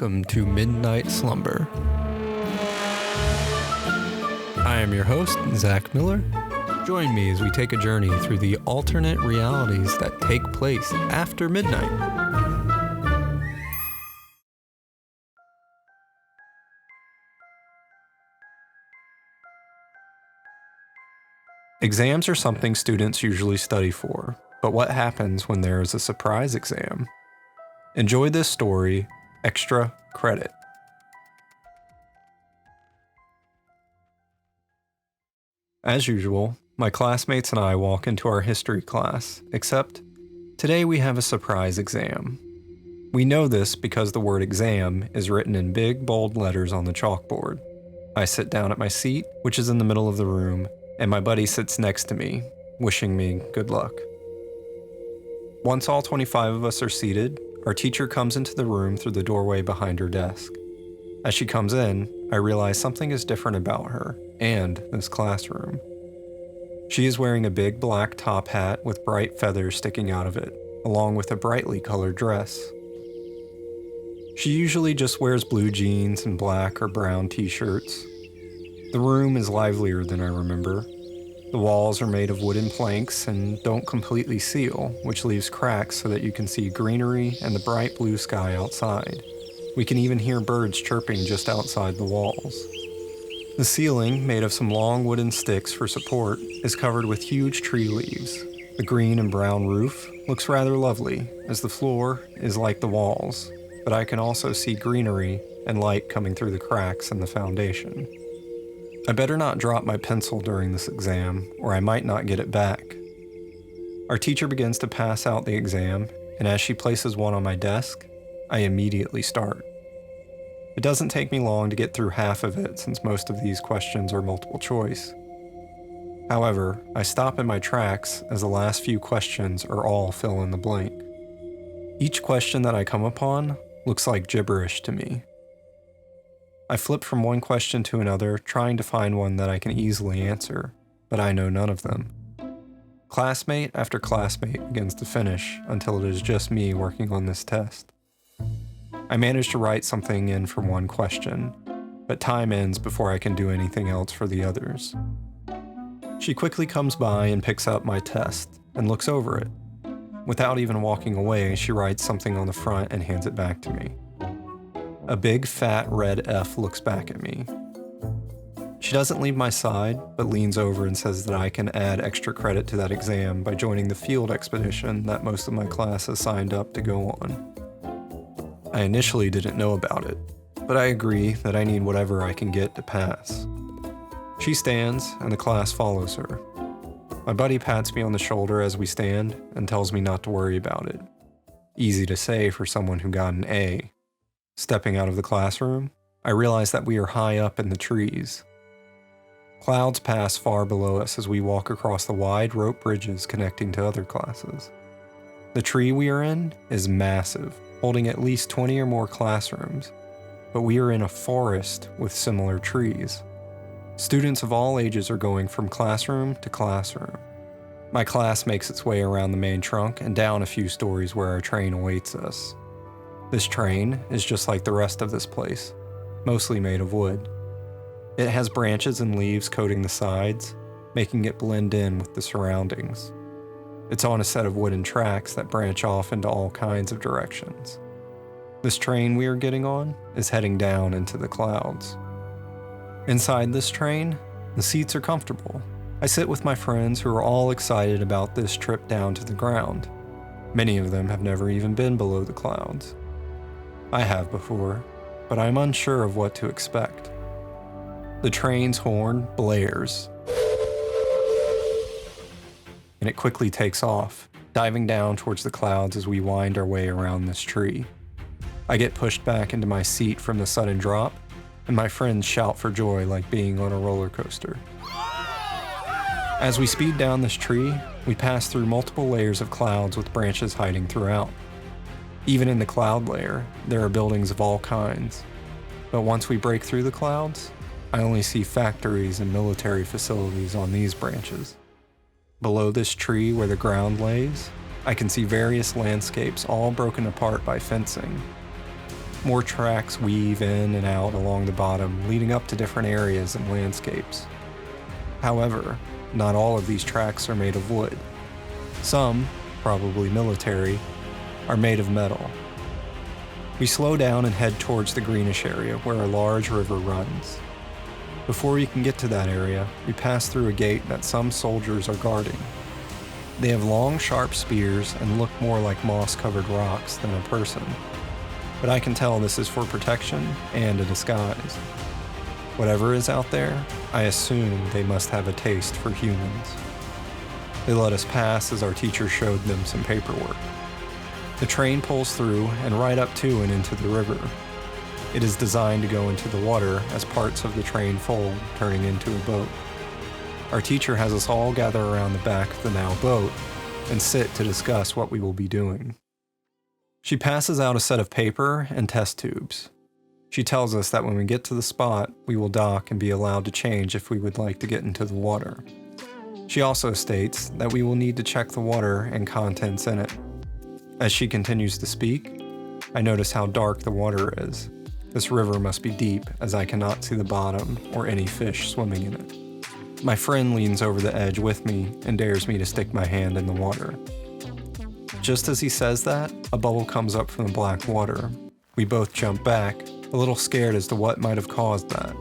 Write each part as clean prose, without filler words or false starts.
welcome to Midnight Slumber. I am your host, Zach Miller. Join me as we take a journey through the alternate realities that take place after midnight. Exams are something students usually study for, but what happens when there is a surprise exam? Enjoy this story, Extra Credit. As usual, my classmates and I walk into our history class, except today we have a surprise exam. We know this because the word exam is written in big, bold letters on the chalkboard. I sit down at my seat, which is in the middle of the room, and my buddy sits next to me, wishing me good luck. Once all 25 of us are seated, our teacher comes into the room through the doorway behind her desk. As she comes in, I realize something is different about her and this classroom. She is wearing a big black top hat with bright feathers sticking out of it, along with a brightly colored dress. She usually just wears blue jeans and black or brown t-shirts. The room is livelier than I remember. The walls are made of wooden planks and don't completely seal, which leaves cracks so that you can see greenery and the bright blue sky outside. We can even hear birds chirping just outside the walls. The ceiling, made of some long wooden sticks for support, is covered with huge tree leaves. The green and brown roof looks rather lovely, as the floor is like the walls, but I can also see greenery and light coming through the cracks in the foundation. I better not drop my pencil during this exam, or I might not get it back. Our teacher begins to pass out the exam, and as she places one on my desk, I immediately start. It doesn't take me long to get through half of it since most of these questions are multiple choice. However, I stop in my tracks as the last few questions are all fill in the blank. Each question that I come upon looks like gibberish to me. I flip from one question to another, trying to find one that I can easily answer, but I know none of them. Classmate after classmate begins to finish until it is just me working on this test. I manage to write something in from one question, but time ends before I can do anything else for the others. She quickly comes by and picks up my test and looks over it. Without even walking away, she writes something on the front and hands it back to me. A big fat red F looks back at me. She doesn't leave my side, but leans over and says that I can add extra credit to that exam by joining the field expedition that most of my class has signed up to go on. I initially didn't know about it, but I agree that I need whatever I can get to pass. She stands, and the class follows her. My buddy pats me on the shoulder as we stand and tells me not to worry about it. Easy to say for someone who got an A. Stepping out of the classroom, I realize that we are high up in the trees. Clouds pass far below us as we walk across the wide rope bridges connecting to other classes. The tree we are in is massive, holding at least 20 or more classrooms, but we are in a forest with similar trees. Students of all ages are going from classroom to classroom. My class makes its way around the main trunk and down a few stories where our train awaits us. This train is just like the rest of this place, mostly made of wood. It has branches and leaves coating the sides, making it blend in with the surroundings. It's on a set of wooden tracks that branch off into all kinds of directions. This train we are getting on is heading down into the clouds. Inside this train, the seats are comfortable. I sit with my friends who are all excited about this trip down to the ground. Many of them have never even been below the clouds. I have before, but I'm unsure of what to expect. The train's horn blares, and it quickly takes off, diving down towards the clouds as we wind our way around this tree. I get pushed back into my seat from the sudden drop, and my friends shout for joy like being on a roller coaster. As we speed down this tree, we pass through multiple layers of clouds with branches hiding throughout. Even in the cloud layer, there are buildings of all kinds. But once we break through the clouds, I only see factories and military facilities on these branches. Below this tree where the ground lays, I can see various landscapes all broken apart by fencing. More tracks weave in and out along the bottom, leading up to different areas and landscapes. However, not all of these tracks are made of wood. Some, probably military, are made of metal. We slow down and head towards the greenish area where a large river runs. Before we can get to that area, we pass through a gate that some soldiers are guarding. They have long, sharp spears and look more like moss-covered rocks than a person. But I can tell this is for protection and a disguise. Whatever is out there, I assume they must have a taste for humans. They let us pass as our teacher showed them some paperwork. The train pulls through and right up to and into the river. It is designed to go into the water as parts of the train fold, turning into a boat. Our teacher has us all gather around the back of the now boat and sit to discuss what we will be doing. She passes out a set of paper and test tubes. She tells us that when we get to the spot, we will dock and be allowed to change if we would like to get into the water. She also states that we will need to check the water and contents in it. As she continues to speak, I notice how dark the water is. This river must be deep, as I cannot see the bottom or any fish swimming in it. My friend leans over the edge with me and dares me to stick my hand in the water. Just as he says that, a bubble comes up from the black water. We both jump back, a little scared as to what might have caused that.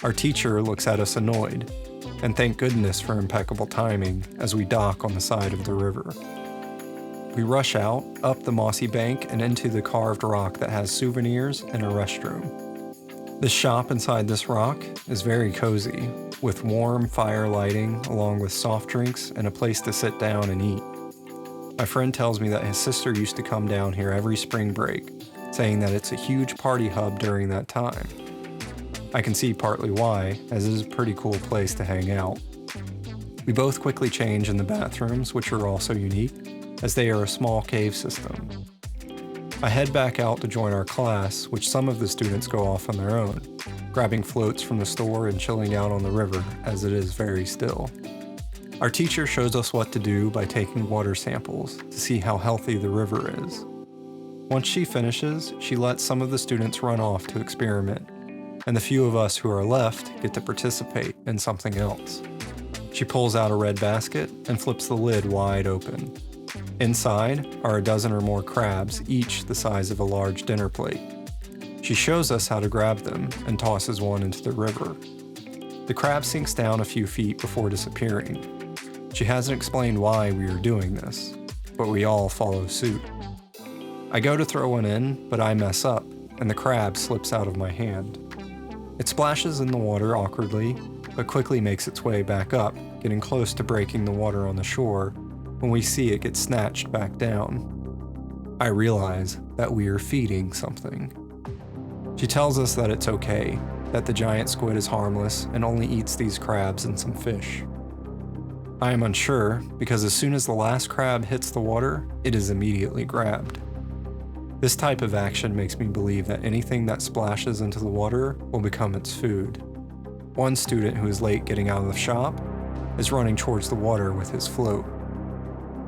Our teacher looks at us annoyed, and thank goodness for impeccable timing as we dock on the side of the river. We rush out, up the mossy bank, and into the carved rock that has souvenirs and a restroom. The shop inside this rock is very cozy, with warm fire lighting along with soft drinks and a place to sit down and eat. My friend tells me that his sister used to come down here every spring break, saying that it's a huge party hub during that time. I can see partly why, as it is a pretty cool place to hang out. We both quickly change in the bathrooms, which are also unique, as they are a small cave system. I head back out to join our class, which some of the students go off on their own, grabbing floats from the store and chilling out on the river, as it is very still. Our teacher shows us what to do by taking water samples to see how healthy the river is. Once she finishes, she lets some of the students run off to experiment, and the few of us who are left get to participate in something else. She pulls out a red basket and flips the lid wide open. Inside are a dozen or more crabs, each the size of a large dinner plate. She shows us how to grab them and tosses one into the river. The crab sinks down a few feet before disappearing. She hasn't explained why we are doing this, but we all follow suit. I go to throw one in, but I mess up, and the crab slips out of my hand. It splashes in the water awkwardly, but quickly makes its way back up, getting close to breaking the water on the shore when we see it get snatched back down. I realize that we are feeding something. She tells us that it's okay, that the giant squid is harmless and only eats these crabs and some fish. I am unsure because as soon as the last crab hits the water, it is immediately grabbed. This type of action makes me believe that anything that splashes into the water will become its food. One student who is late getting out of the shop is running towards the water with his float.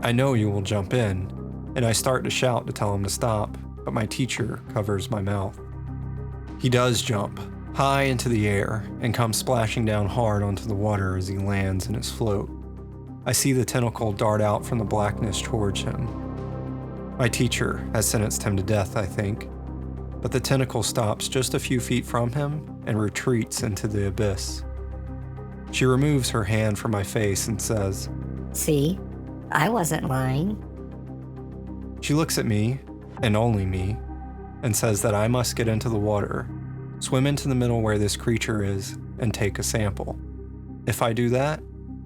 I know you will jump in, and I start to shout to tell him to stop, but my teacher covers my mouth. He does jump, high into the air, and comes splashing down hard onto the water as he lands in his float. I see the tentacle dart out from the blackness towards him. My teacher has sentenced him to death, I think, but the tentacle stops just a few feet from him and retreats into the abyss. She removes her hand from my face and says, "See, I wasn't lying." She looks at me, and only me, and says that I must get into the water, swim into the middle where this creature is, and take a sample. If I do that,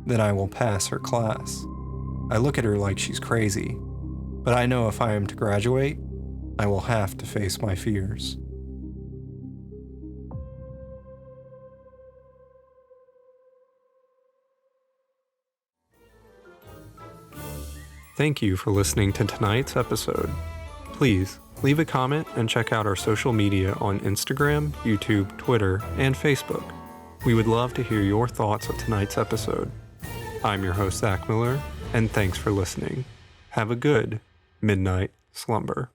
then I will pass her class. I look at her like she's crazy, but I know if I am to graduate, I will have to face my fears. Thank you for listening to tonight's episode. Please leave a comment and check out our social media on Instagram, YouTube, Twitter, and Facebook. We would love to hear your thoughts on tonight's episode. I'm your host, Zach Miller, and thanks for listening. Have a good midnight slumber.